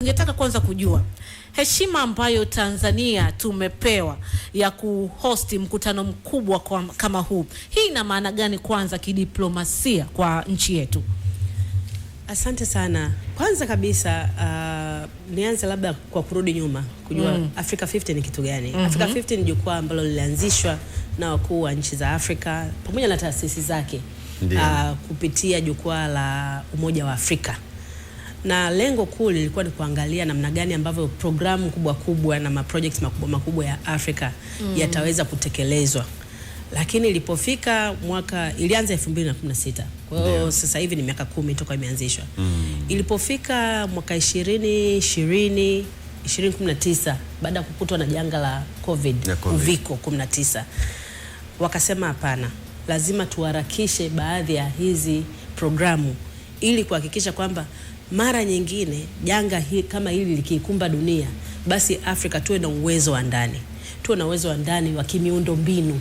tungetaka kwanza kujua heshima ambayo Tanzania tumepewa ya kuhost mkutano mkubwa kama huu. Hii ina maana gani kwanza kidiplomasia kwa nchi yetu? Asante sana. Kwanza kabisa nianze labda kwa kurudi nyuma kujua Africa 50 ni kitu gani. Africa 50 ni jukwaa ambalo lilianzishwa na wakuu wa nchi za Afrika pamoja na taasisi zake kupitia jukwaa la Umoja wa Afrika. Na lengo kuu lilikuwa ni kuangalia namna gani ambavyo programu kubwa na projects makubwa ya Afrika yataweza kutekelezwa. Lakini ilipofika ilianza 2016. Kwa hiyo sasa hivi ni miaka 10 toka imeanzishwa. Ilipofika mwaka 2019 baada ya kukutwa na janga la COVID, uviko 19, wakasema hapana, lazima tuharakishe baadhi ya hizi programu ili kuhakikisha kwamba mara nyingine janga kama hili likikumba dunia, basi Afrika tuwe na uwezo wa ndani. Tuwe na uwezo wa ndani wa kimiundo mbinu,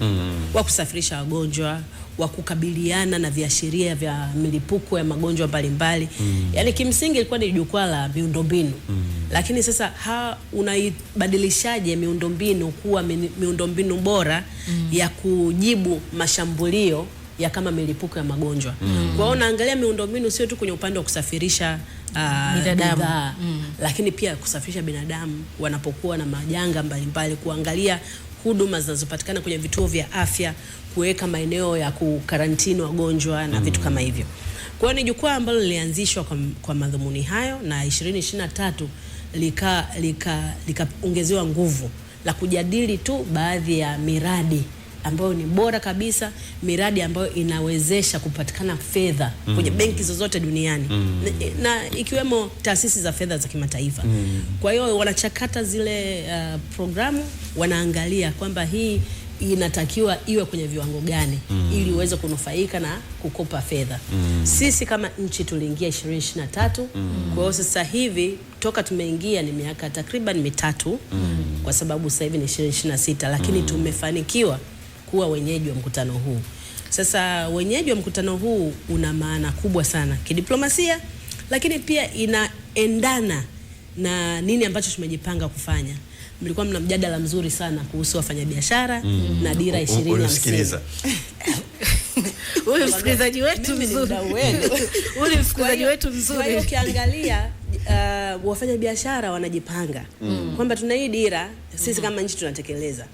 wa kusafirisha wagonjwa, wa kukabiliana na viashiria vya milipuko ya magonjwa mbalimbali. Yaani kimsingi ilikuwa ni jukwaa la miundombinu. Lakini sasa unaibadilishaje miundombinu kuwa miundombinu bora ya kujibu mashambulio ya kama milipuko ya magonjwa. Kwa hiyo unaangalia miundombinu sio tu kwenye upande wa kusafirisha bidhaa, lakini pia kusafirisha binadamu wanapokuwa na majanga mbalimbali, kuangalia huduma zinazopatikana kwenye vituo vya afya, kuweka maeneo ya kukarantini wagonjwa na vitu kama hivyo. Kwa hiyo ni jukwaa ambalo lilianzishwa kwa madhumuni hayo, na 2023 likaongezewa nguvu la kujadili tu baadhi ya miradi ambayo ni bora kabisa, miradi ambayo inawezesha kupatikana fedha kwenye benki zozote duniani na ikiwemo taasisi za fedha za kimataifa. Kwa hiyo wanachakata zile programu, wanaangalia kwamba hii inatakiwa iwe kwenye viwango gani ili uweze kunufaika na kukopa fedha. Sisi kama nchi tuliingia 2023. Kwa hiyo sasa hivi toka tumeingia ni miaka takriban 3 kwa sababu sasa hivi ni 2026, lakini tumefanikiwa kuwa wenyeji wa mkutano huu. Sasa wenyeji wa mkutano huu una maana kubwa sana kidiplomasia, lakini pia inaendana na nini ambacho tumejipanga kufanya. Mlikuwa mna mjadala mzuri sana kuhusu wafanyabiashara na dira 2050. Ule msikilizaji wetu mzuri. Ule msikilizaji wetu mzuri. Kwa hiyo ukiangalia wafanyabiashara wanajipanga kwamba tuna hii dira, sisi kama nchi tunatekeleza.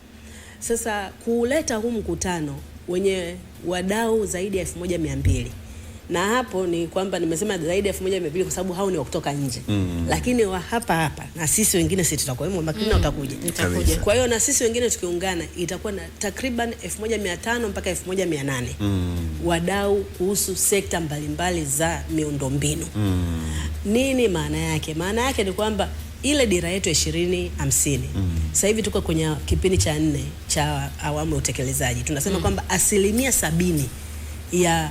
Sasa kuleta huu mkutano wenye wadau zaidi ya 1200, na hapo ni kwamba nimesema zaidi ya 1200 kwa sababu hao ni wa kutoka nje, lakini wa hapa na sisi wengine sisi tutakuwa makini utakuja. Kwa hiyo na sisi wengine tukiungana itakuwa na takriban 1500 mpaka 1800 wadau kuhusu sekta mbalimbali za miundombinu. Nini maana yake? Maana yake ni kwamba ile dira yetu 2050 sasa hivi tuko kwenye kipindi cha 4 cha awamu ya utekelezaji. Tunasema kwamba 70% ya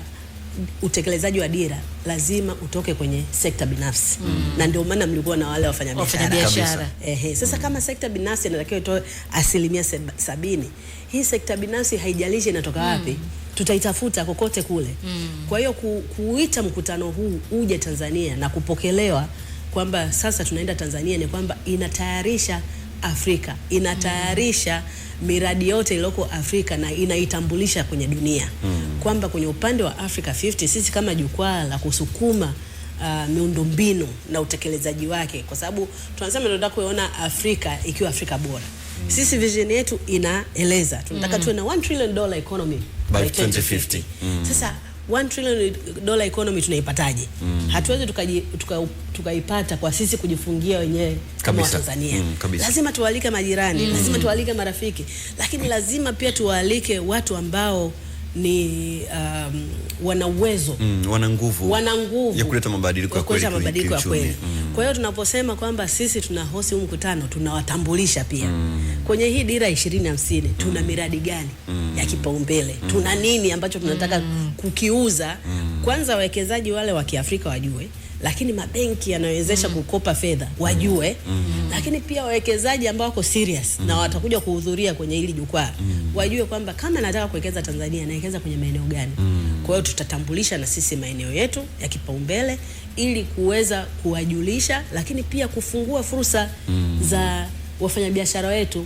utekelezaji wa dira lazima utoke kwenye sekta binafsi. Na ndio maana mlikuwa na wale wafanyabiashara. Sasa kama sekta binafsi inatakiwa itoe 70%, hii sekta binafsi haijalishi inatoka wapi, tutaitafuta kokote kule. Kwa hiyo kuita mkutano huu uje Tanzania na kupokelewa kwamba sasa tunaenda Tanzania ni kwamba inatayarisha Afrika, inatayarisha miradi yote iliyoko Afrika na inaitambulisha kwenye dunia. Kwamba kwenye upande wa Africa 50 sisi kama jukwaa la kusukuma miundombinu na utekelezaji wake, kwa sababu tunasema tunataka kuona Afrika ikiwa Afrika bora. Sisi vision yetu inaeleza tunataka tuwe na $1 trillion economy by 2050. Sasa $1 trillion economy tunaipataje? Hatuwezi tukaipata kwa sisi kujifungia wenyewe kama Tanzania. Lazima tuwaalike majirani, lazima tuwaalike marafiki, lakini lazima pia tuwaalike watu ambao ni wana uwezo, wana nguvu ya kuleta mabadiliko ya kweli. Kwa hiyo tunaposema kwamba sisi tuna host huu mkutano, tunawatambulisha pia kwenye hii dira 2050 tuna miradi gani ya kipaumbele, tuna nini ambacho tunataka kukiuza. Kwanza wawekezaji wale wa Kiafrika wajue, lakini mabenki yanawezesha kukopa fedha wajue, lakini pia wawekezaji ambao wako serious na watakuja kuhudhuria kwenye hili jukwaa wajue kwamba kama nataka kuwekeza Tanzania nawekeza kwenye maeneo gani. Kwa hiyo tutatambulisha na sisi maeneo yetu ya kipaumbele ili kuweza kuwajulisha, lakini pia kufungua fursa za wafanyabiashara wetu.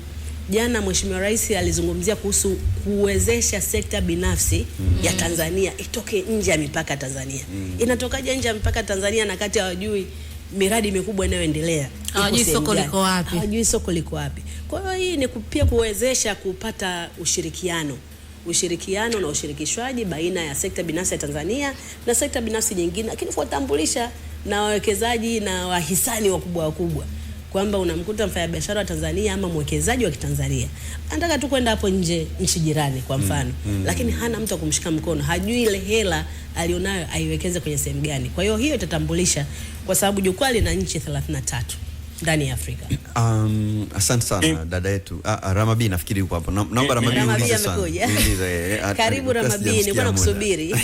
Jana Mheshimiwa Rais alizungumzia kuhusu kuwezesha sekta binafsi ya Tanzania itoke nje ya mipaka Tanzania. Inatokaje nje ya mipaka Tanzania na kati hawajui miradi mikubwa inayoendelea? Hawajui soko liko wapi. Hawajui soko liko wapi. Kwa hiyo hii ni pia kuwezesha kupata ushirikiano na ushirikishwaji baina ya sekta binafsi ya Tanzania na sekta binafsi nyingine, lakini kuwatambulisha na wawekezaji na wahisani wakubwa kwamba unamkuta mfanyabiashara wa Tanzania ama mwekezaji wa Kitanzania anataka tu kwenda hapo nje, nchi jirani kwa mfano, lakini hana mtu kumshika mkono, hajui ile hela alionayo aiwekeze kwenye sehemu gani. Kwa hiyo hiyo itatambulisha, kwa sababu jukwaa lina nchi 33 ndani ya Afrika. Asante sana dada yetu. Ramabi nafikiri yuko hapo. Naomba Ramabi uulize sana. Karibu Ramabi, nilikuwa nakusubiri.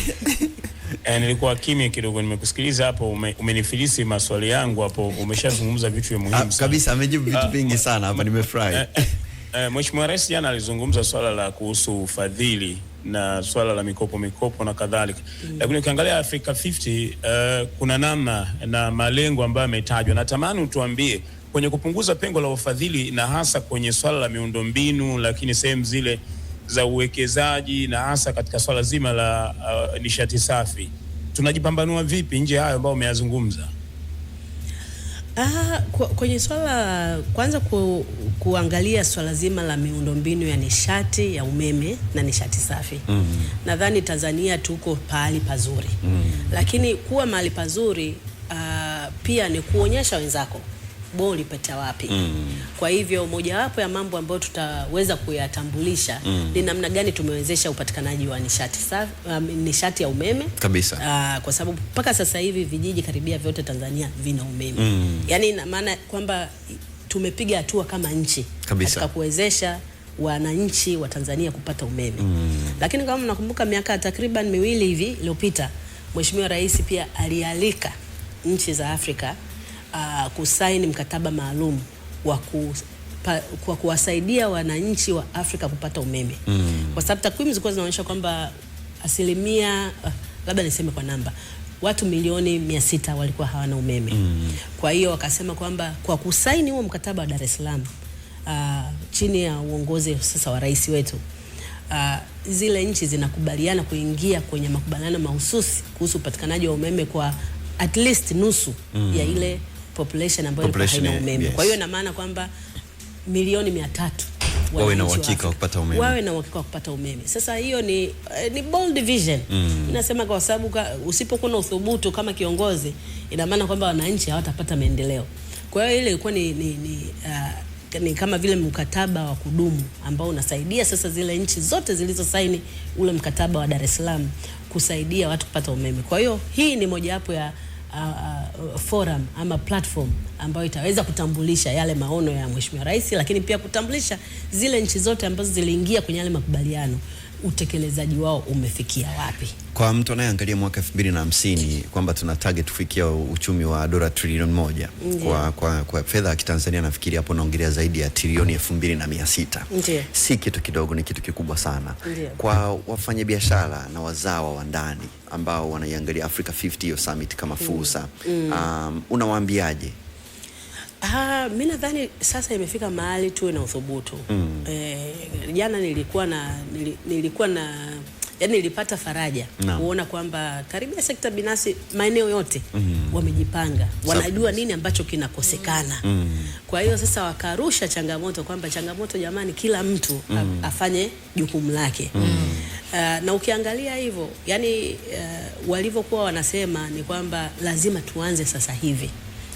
Nilikuwa kimya kidogo, nimekusikiliza hapo, umenifilisi maswali yangu hapo, umeshazungumza vitu muhimu sana. Kabisa, amejibu vitu vingi sana hapa, nimefurahi. Mheshimiwa Rais jana alizungumza swala la kuhusu ufadhili na swala la mikopo na kadhalika. Lakini ukiangalia Africa 50 kuna namna na malengo ambayo yametajwa. Natamani utuambie kwenye kupunguza pengo la ufadhili na hasa kwenye swala la miundombinu, lakini sehemu zile za uwekezaji na hasa katika swala zima la nishati safi, tunajipambanua vipi nje hayo ambayo umeyazungumza? Kwenye swala kwanza kuangalia swala zima la miundombinu ya nishati ya umeme na nishati safi. Nadhani Tanzania tuko pahali pazuri. Lakini kuwa mahali pazuri pia ni kuonyesha wenzako boli peta wapi. Kwa hivyo mojawapo ya mambo ambayo tutaweza kuyatambulisha ni namna gani tumewezesha upatikanaji wa nishati safi, nishati ya umeme kabisa. Kwa sababu mpaka sasa hivi vijiji karibia vyote Tanzania vina umeme. Yaani ina maana kwamba tumepiga hatua kama nchi katika kuwezesha wananchi wa Tanzania kupata umeme. Lakini kama mnakumbuka miaka takriban 2 hivi iliyopita, Mheshimiwa Rais pia alialika nchi za Afrika kusaini mkataba maalum kwa kuwasaidia wananchi wa Afrika kupata umeme. Kwa sababu takwimu zilikuwa zinaonyesha kwamba asilimia labda niseme kwa namba, watu milioni 600 walikuwa hawana umeme. Kwa hiyo wakasema kwamba kwa kusaini huo mkataba wa Dar es Salaam chini ya uongozi sasa wa rais wetu, zile nchi zinakubaliana kuingia kwenye makubaliano mahususi kuhusu upatikanaji wa umeme kwa at least nusu ya ile population ambayo haina umeme. Kwa hiyo ina maana kwamba milioni 300 wawe na uhakika wa kupata umeme. Sasa hiyo ni bold vision. Inasema kwa sababu usipokuwa na uthubutu kama kiongozi, ina maana kwamba wananchi hawatapata maendeleo. Kwa hiyo ile ilikuwa ni kama vile mkataba wa kudumu ambao unasaidia sasa zile nchi zote zilizosaini ule mkataba wa Dar es Salaam kusaidia watu kupata umeme. Kwa hiyo hii ni mojawapo ya forum ama platform ambayo itaweza kutambulisha yale maono ya Mheshimiwa Rais, lakini pia kutambulisha zile nchi zote ambazo ziliingia kwenye yale makubaliano, utekelezaji wao umefikia wapi. Kwa mtu anayeangalia mwaka 2050 kwamba tuna target kufikia uchumi wa dola trilioni 1 kwa fedha ya Kitanzania, nafikiri hapo naongelea zaidi ya trilioni 2600. Si kitu kidogo, ni kitu kikubwa sana. Kwa wafanyabiashara na wazawa wa ndani ambao wanaiangalia Africa 50 Summit kama fursa, unawaambiaje? Mimi nadhani sasa imefika mahali tuwe na uthubutu. Jana nilikuwa na yani nilipata faraja kuona kwamba karibia sekta binafsi maeneo yote wamejipanga, wanajua nini ambacho kinakosekana. Kwa hiyo sasa wakarusha changamoto kwamba changamoto jamani, kila mtu afanye jukumu lake. Na ukiangalia hivyo yani walivyokuwa wanasema ni kwamba lazima tuanze sasa hivi.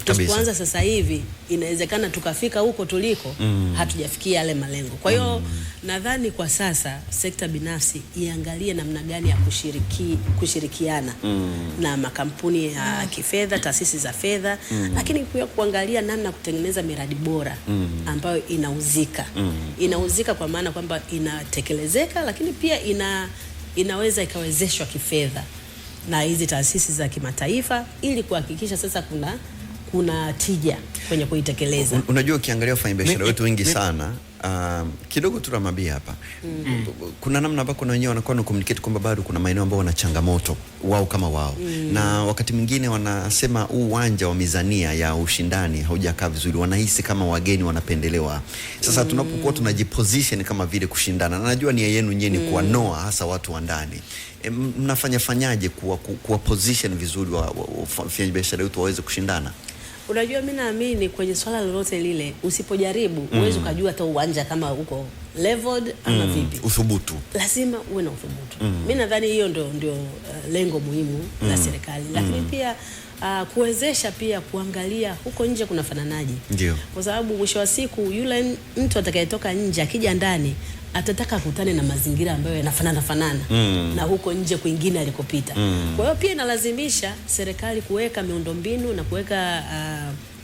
Tusipoanza sasa hivi inawezekana tukafika huko tuliko hatujafikia yale malengo. Kwa hiyo nadhani kwa sasa sekta binafsi iangalie namna gani ya kushirikiana na makampuni ya kifedha, taasisi za fedha, lakini pia kuangalia namna kutengeneza miradi bora ambayo inauzika. Inauzika kwa maana kwamba inatekelezeka, lakini pia inaweza ikawezeshwa kifedha. na hizi taasisi za kimataifa ili kuhakikisha sasa kuna tija kwenye kuitekeleza. Unajua ukiangalia wafanyabiashara wetu wengi sana kidogo tu Ramabia hapa kuna namna ambako na wenyewe wanakuwa na communicate kwamba bado kuna maeneo ambayo wana changamoto wao kama wao na wakati mwingine wanasema huu uwanja wa mizania ya ushindani haujakaa vizuri, wanahisi kama wageni wanapendelewa. Sasa tunapokuwa tunajiposition kama vile kushindana, na najua nia yenu nyinyi ni kuwanoa hasa watu wa ndani, mnafanyaje kuwa position vizuri wafanyabiashara wetu waweze kushindana? Unajua mimi naamini kwenye swala lolote lile usipojaribu uweze kujua hata uwanja kama uko leveled ama vipi. Uthubutu. Lazima uwe na uthubutu. Mimi nadhani hiyo ndio lengo muhimu la serikali. Lakini pia kuwezesha pia kuangalia huko nje kuna fananaje. Ndio. Kwa sababu mwisho wa siku yule mtu atakayetoka nje akija ndani atataka kukutana na mazingira ambayo yanafanana na huko nje kwingine alikopita. Kwa hiyo pia inalazimisha serikali kuweka miundombinu na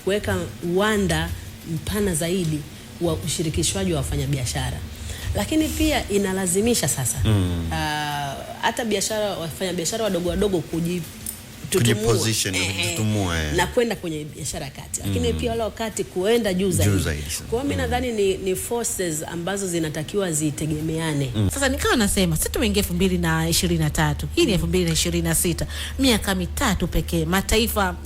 kuweka uwanda mpana zaidi wa ushirikishwaji wa wafanyabiashara. Lakini pia inalazimisha sasa hata wafanyabiashara wadogo kujiposition na kwenda kwenye biashara kati, lakini pia wale wakati kuenda juu zaidi. Kwa hiyo mimi nadhani ni forces ambazo zinatakiwa zitegemeane. Sasa nikawa nasema sisi tumeingia 2023, hii ni 2026, miaka mitatu pekee. Mataifa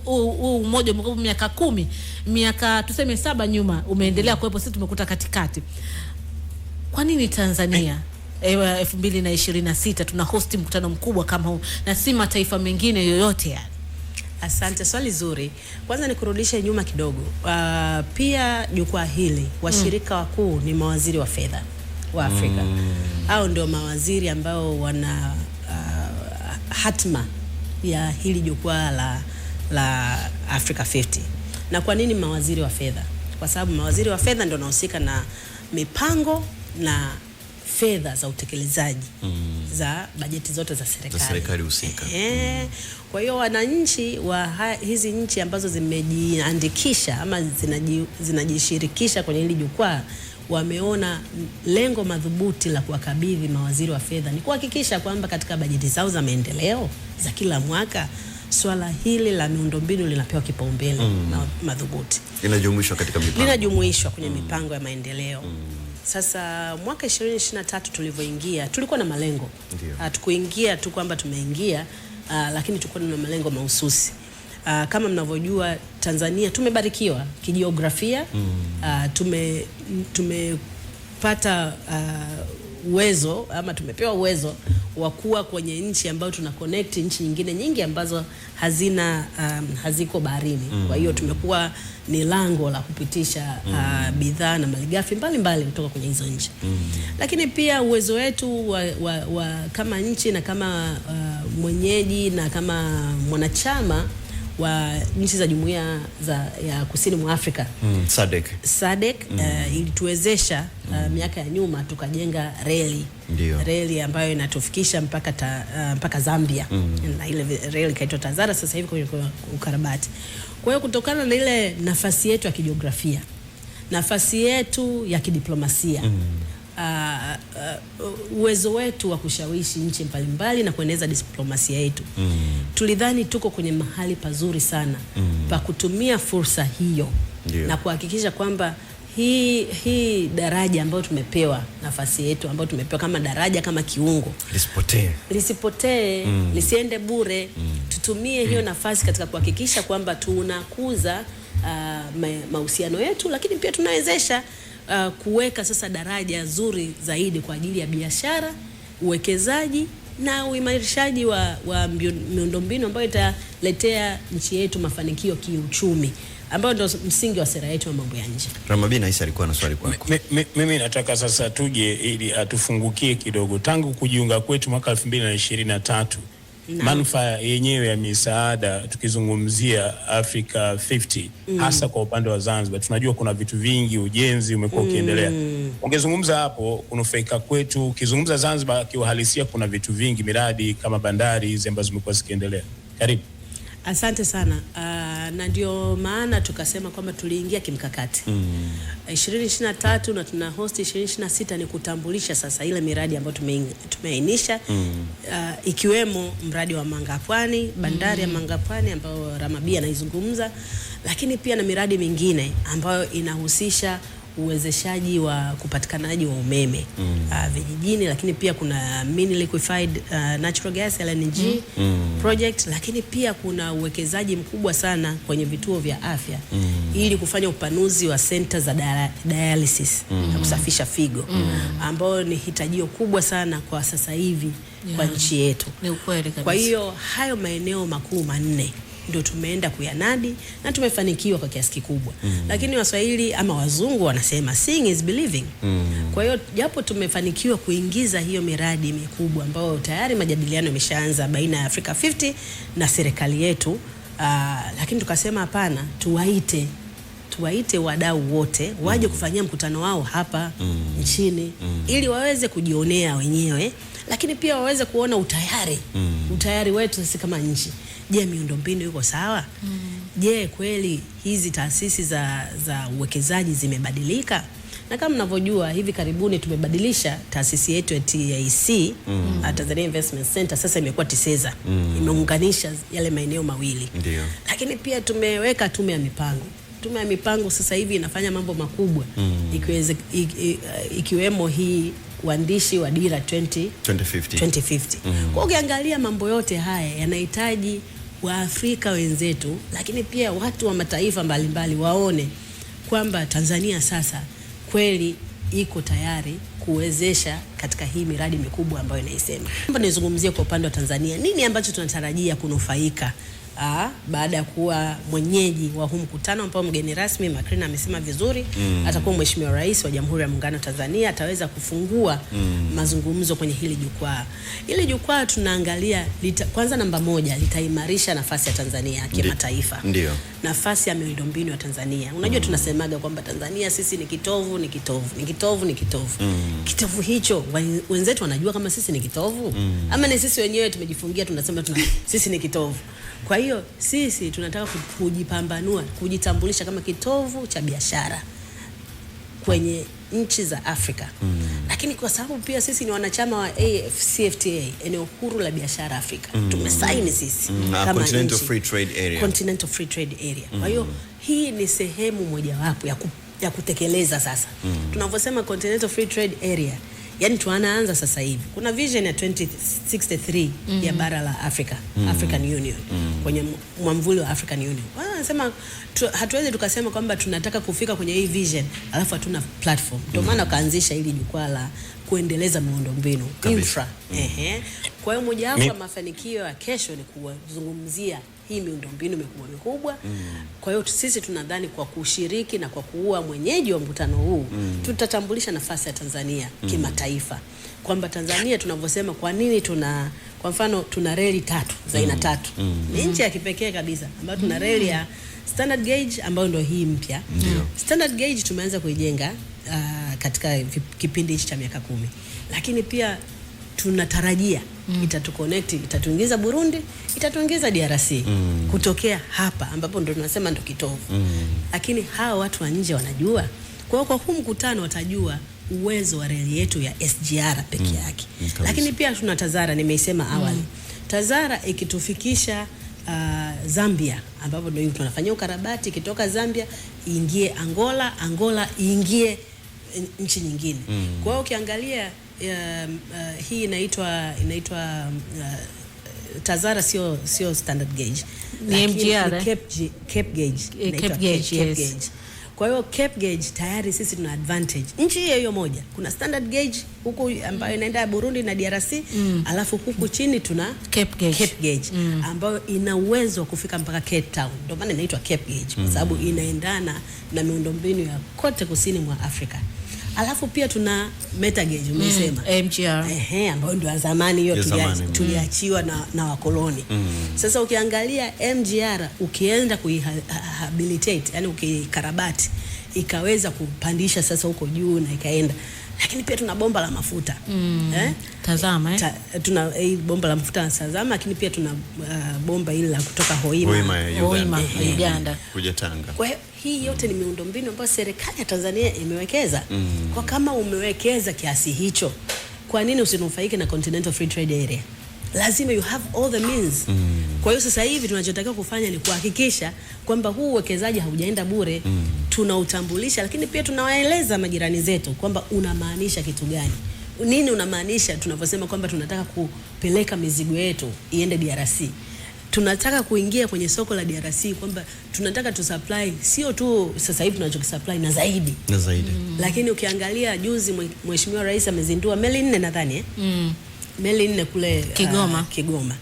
umoja umekuwa miaka 10, miaka tuseme 7 nyuma umeendelea kuwepo, sisi tumekuta katikati. Kwa nini Tanzania 2026 tuna host mkutano mkubwa kama huu na si mataifa mengine yoyote yani? Asante, swali zuri. Kwanza nikurudishe nyuma kidogo. Pia jukwaa hili washirika wakuu ni mawaziri wa fedha wa Afrika. Hao ndio mawaziri ambao wana hatma ya hili jukwaa la Africa 50. Na kwa nini mawaziri wa fedha? Kwa sababu mawaziri wa fedha ndio wanahusika na mipango na fedha za utekelezaji za bajeti zote za serikali husika. Kwa hiyo wananchi wa hizi nchi ambazo zimejiandikisha ama zinajishirikisha kwenye hili jukwaa wameona lengo madhubuti la kuwakabidhi mawaziri wa fedha ni kuhakikisha kwamba katika bajeti zao za maendeleo za kila mwaka swala hili la miundombinu linapewa kipaumbele madhubuti. Linajumuishwa kwenye mipango ya maendeleo. Sasa mwaka 2023 tulivyoingia tulikuwa na malengo. Hatukuingia tu kwamba tumeingia, lakini tulikuwa na malengo mahususi. Kama mnavyojua Tanzania tumebarikiwa kijiografia, tumepata uwezo ama tumepewa uwezo wa kuwa kwenye nchi ambayo tuna connect nchi nyingine nyingi ambazo haziko baharini. Kwa hiyo tumekuwa ni lango la kupitisha bidhaa na malighafi mbalimbali kutoka kwenye hizo nchi. Lakini pia uwezo wetu wa kama nchi na kama mwenyeji na kama mwanachama wa nchi za jumuiya ya kusini mwa Afrika SADC ilituwezesha miaka ya nyuma tukajenga reli ambayo inatufikisha mpaka Zambia. Na ile reli kaitwa Tazara, sasa hivi kwenye ukarabati. Kwa hiyo kutokana na ile nafasi yetu ya kijiografia, nafasi yetu ya kidiplomasia, uwezo wetu wa kushawishi nchi mbalimbali na kueneza diplomasia yetu, tulidhani tuko kwenye mahali pazuri sana pa kutumia fursa hiyo na kuhakikisha kwamba hii daraja ambayo tumepewa, nafasi yetu ambayo tumepewa kama daraja, kama kiungo, lisipotee, lisiende bure. Tutumie hiyo nafasi katika kuhakikisha kwamba tunakuza mahusiano yetu, lakini pia tunawezesha kuweka sasa daraja zuri zaidi kwa ajili ya biashara, uwekezaji na uimarishaji wa miundombinu ambayo italetea nchi yetu mafanikio kiuchumi, ambayo ndio msingi wa sera yetu ya mambo ya nje. Ramabina Isa alikuwa na swali kwako. Mimi nataka sasa tuje ili atufungukie kidogo. Tangu kujiunga kwetu mwaka 2023 manufaa yenyewe ya misaada tukizungumzia Africa 50 hasa kwa upande wa Zanzibar, tunajua kuna vitu vingi, ujenzi umekuwa ukiendelea. Ungezungumza hapo kunufaika kwetu, ukizungumza Zanzibar kiuhalisia kuna vitu vingi, miradi kama bandari hizi ambazo zimekuwa zikiendelea. Karibu. Asante sana. Na ndio maana tukasema kwamba tuliingia kimkakati. 2023 na tuna host 2026 ni kutambulisha sasa ile miradi ambayo tumeainisha, ikiwemo mradi wa Mangapwani, bandari ya Mangapwani ambao Ramabia anaizungumza, lakini pia na miradi mingine ambayo inahusisha uwezeshaji wa kupatikanaji wa umeme vijijini, lakini pia kuna mini liquefied natural gas LNG project, lakini pia kuna uwekezaji mkubwa sana kwenye vituo vya afya ili kufanya upanuzi wa center za dialysis na kusafisha figo ambao ni hitajio kubwa sana kwa sasa hivi kwa nchi yetu. Ni ukweli kabisa. Kwa hiyo hayo maeneo makuu manne ndio tumeenda kuyanadi na tumefanikiwa kwa kiasi kikubwa. Lakini Waswahili ama wazungu wanasema seeing is believing. Kwa hiyo japo tumefanikiwa kuingiza hiyo miradi mikubwa ambayo tayari majadiliano yameshaanza baina ya Africa 50 na serikali yetu, lakini tukasema hapana, tuwaite wadau wote waje kufanyia mkutano wao hapa nchini ili waweze kujionea wenyewe, lakini pia waweze kuona utayari wetu sisi kama nchi. Je, miundombinu iko sawa? Je, kweli hizi taasisi za uwekezaji zimebadilika? Na kama mnavyojua hivi karibuni tumebadilisha taasisi yetu ya TIC, Tanzania Investment Center, sasa imekuwa TISEZA. Imeunganisha yale maeneo mawili. Ndio. Lakini pia tumeweka tume ya mipango. Tume ya mipango sasa hivi inafanya mambo makubwa, ikiwemo hii uandishi wa dira 2050. Kwa ukiangalia mambo yote haya yanahitaji Waafrika wenzetu, lakini pia watu wa mataifa mbalimbali waone kwamba Tanzania sasa kweli iko tayari kuwezesha katika hii miradi mikubwa ambayo inaisema. Hapa nizungumzie kwa upande wa Tanzania, nini ambacho tunatarajia kunufaika baada ya kuwa mwenyeji wa huu mkutano ambao mgeni rasmi Macrina amesema vizuri, atakuwa Mheshimiwa Rais wa Jamhuri ya Muungano wa Tanzania, ataweza kufungua mazungumzo kwenye hili jukwaa. Hili jukwaa tunaangalia kwanza, namba moja, litaimarisha nafasi ya Tanzania kimataifa. Ndio. Nafasi ya miundombinu ya Tanzania. Unajua tunasemaga kwamba Tanzania sisi ni kitovu. Kitovu hicho wenzetu wanajua kama sisi ni kitovu? Ama ni sisi wenyewe tumejifungia tunasema sisi ni kitovu? Kwa hiyo sisi tunataka kujipambanua, kujitambulisha kama kitovu cha biashara kwenye nchi za Afrika. Lakini kwa sababu pia sisi ni wanachama wa AfCFTA, eneo huru la biashara Afrika. Tumesaini sisi kama Continental Free Trade Area. Continental Free Trade Area. Kwa hiyo hii ni sehemu mojawapo ya kutekeleza sasa. Tunavyosema Continental Free Trade Area, yani tunaanza sasa hivi. Kuna vision ya 2063 ya bara la Afrika, African Union, kwenye mwamvuli wa African Union. Wanasema hatuwezi tukasema kwamba tunataka kufika kwenye hii vision alafu hatuna platform. Ndio maana kaanzisha hili jukwaa la kuendeleza miundombinu infra. Kwa hiyo moja wapo ya mafanikio ya kesho ni kuzungumzia hii miundombinu mikubwa. Kwa hiyo sisi tunadhani kwa kushiriki na kwa kuwa mwenyeji wa mkutano huu tutatambulisha nafasi ya Tanzania kimataifa, kwamba Tanzania tunavyosema kwa nini kwa mfano tuna reli 3 za aina 3. Ni nchi ya kipekee kabisa ambayo tuna reli ya standard gauge ambayo ndio hii mpya. Standard gauge tumeanza kuijenga katika kipindi cha miaka 10. Lakini pia tunatarajia itatuingiza Burundi, itatuingiza DRC kutokea hapa ambapo ndo tunasema ndo kitovu. Lakini hawa watu wa nje wanajua. Kwa huu mkutano watajua uwezo wa reli yetu ya SGR peke yake. Lakini pia tuna TAZARA, nimeisema awali. TAZARA ikitufikisha Zambia ambapo ndio tunafanyia ukarabati, ikitoka Zambia iingie Angola iingie nchi nyingine. Kwa hiyo ukiangalia hii inaitwa TAZARA sio standard gauge, ni MGR, Cape gauge. Kwa hiyo Cape gauge tayari sisi tuna advantage. Nchi hiyo moja kuna standard gauge huku ambayo inaenda Burundi na DRC, alafu huku chini tuna Cape gauge ambayo ina uwezo wa kufika mpaka Cape Town. Ndio maana inaitwa Cape gauge kwa sababu inaendana na miundombinu ya kote kusini mwa Afrika. Alafu pia tuna meta gauge umesema MGR ambayo ndio zamani hiyo tuliachiwa na wakoloni. Sasa ukiangalia MGR ukienda kuihabilitate, yani ukikarabati ikaweza kupandisha sasa huko juu na ikaenda, lakini pia tuna bomba la mafuta. Tazama tuna bomba la mafuta Tazama, lakini pia tuna bomba ile la kutoka Hoima Uganda kuja Tanga. Kwa hiyo hii yote ni miundombinu ambayo serikali ya Tanzania imewekeza. Kwa kama umewekeza kiasi hicho, kwa nini usinufaike na Continental Free Trade Area? Lazima you have all the means. Kwa hiyo sasa hivi tunachotakiwa kufanya ni kuhakikisha kwamba huu uwekezaji haujaenda bure. Tunautambulisha, lakini pia tunawaeleza majirani zetu kwamba unamaanisha kitu gani. Nini unamaanisha tunaposema kwamba tunataka kupeleka mizigo yetu iende DRC? Tunataka kuingia kwenye soko la DRC kwamba tunataka tu supply sio tu sasa hivi tunachokusupply na zaidi. Lakini ukiangalia juzi Mheshimiwa Rais amezindua meli 4 nadhani meli 4 kule Kigoma.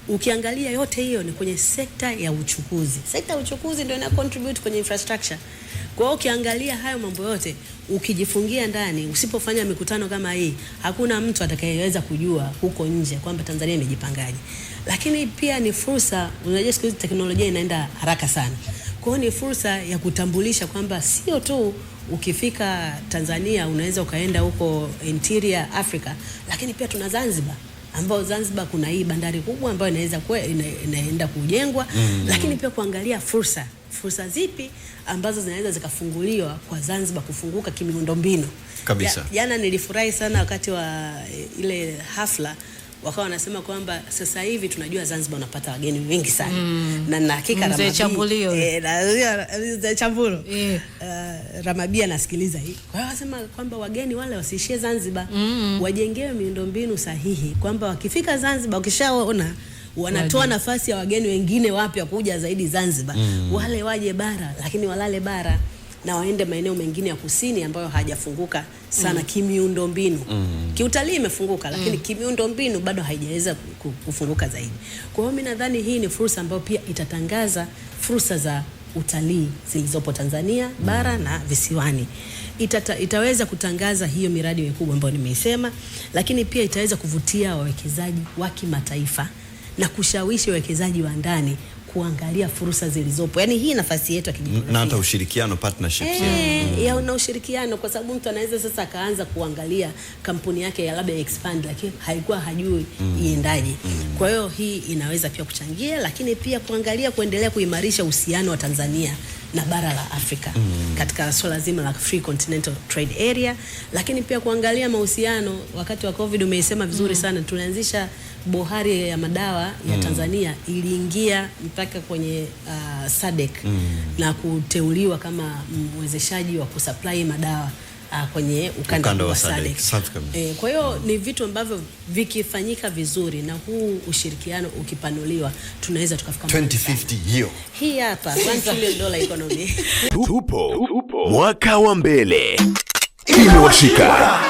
Ukiangalia yote hiyo ni kwenye sekta ya uchukuzi. Sekta ya uchukuzi ndio ina contribute kwenye infrastructure. Kwa hiyo ukiangalia hayo mambo yote, ukijifungia ndani, usipofanya mikutano kama hii, hakuna mtu atakayeweza kujua huko nje kwamba Tanzania imejipangaje. Lakini pia ni fursa, unajua siku hizi teknolojia inaenda haraka sana. Kwa hiyo ni fursa ya kutambulisha kwamba sio tu ukifika Tanzania unaweza ukaenda huko interior Africa, lakini pia tuna Zanzibar, ambao Zanzibar kuna hii bandari kubwa ambayo inaweza inaenda kujengwa. Lakini pia kuangalia fursa zipi ambazo zinaweza zikafunguliwa kwa Zanzibar kufunguka kimiundombinu kabisa. Jana nilifurahi sana wakati wa ile hafla wakawa wanasema kwamba sasa hivi tunajua Zanzibar unapata wageni wengi sana. Na hakika Ramabia nasikiliza hii. Kwa hiyo wanasema kwamba wageni wale wasiishie Zanzibar, wajengewe miundombinu sahihi kwamba wakifika Zanzibar ukishaona wanatoa nafasi ya wageni wengine wapya kuja zaidi Zanzibar, wale waje bara, lakini walale bara na waende maeneo mengine ya kusini ambayo hajafunguka sana kimiundombinu. Kiutalii imefunguka, lakini kimiundombinu bado haijaweza kufunguka zaidi. Kwa hiyo mimi nadhani hii ni fursa ambayo pia itatangaza fursa za utalii zilizopo Tanzania bara na visiwani. Itaweza kutangaza hiyo miradi mikubwa ambayo nimeisema, lakini pia itaweza kuvutia wawekezaji wa kimataifa na kushawishi wawekezaji wa ndani kuangalia fursa zilizopo. Yaani hii nafasi yetu ya kidiplomasia. Na hata ushirikiano, partnerships. Na ushirikiano, kwa sababu mtu anaweza sasa akaanza kuangalia kampuni yake ya labda expand, lakini haikuwa hajui iendaje. Kwa hiyo hii inaweza pia kuchangia, lakini pia kuangalia kuendelea kuimarisha uhusiano wa Tanzania na bara la Afrika katika swala zima la Free Continental Trade Area, lakini pia kuangalia mahusiano. Wakati wa COVID umeisema vizuri sana, tulianzisha bohari ya madawa ya Tanzania, iliingia mpaka kwenye SADC na kuteuliwa kama mwezeshaji wa kusupply madawa kwenye ukanda wa SADC. Kwa hiyo ni vitu ambavyo vikifanyika vizuri na huu ushirikiano ukipanuliwa, tunaweza tukafika 2050 hiyo. Hii hapa $1 trillion economy. Tupo mwaka wa mbele. Imewashika.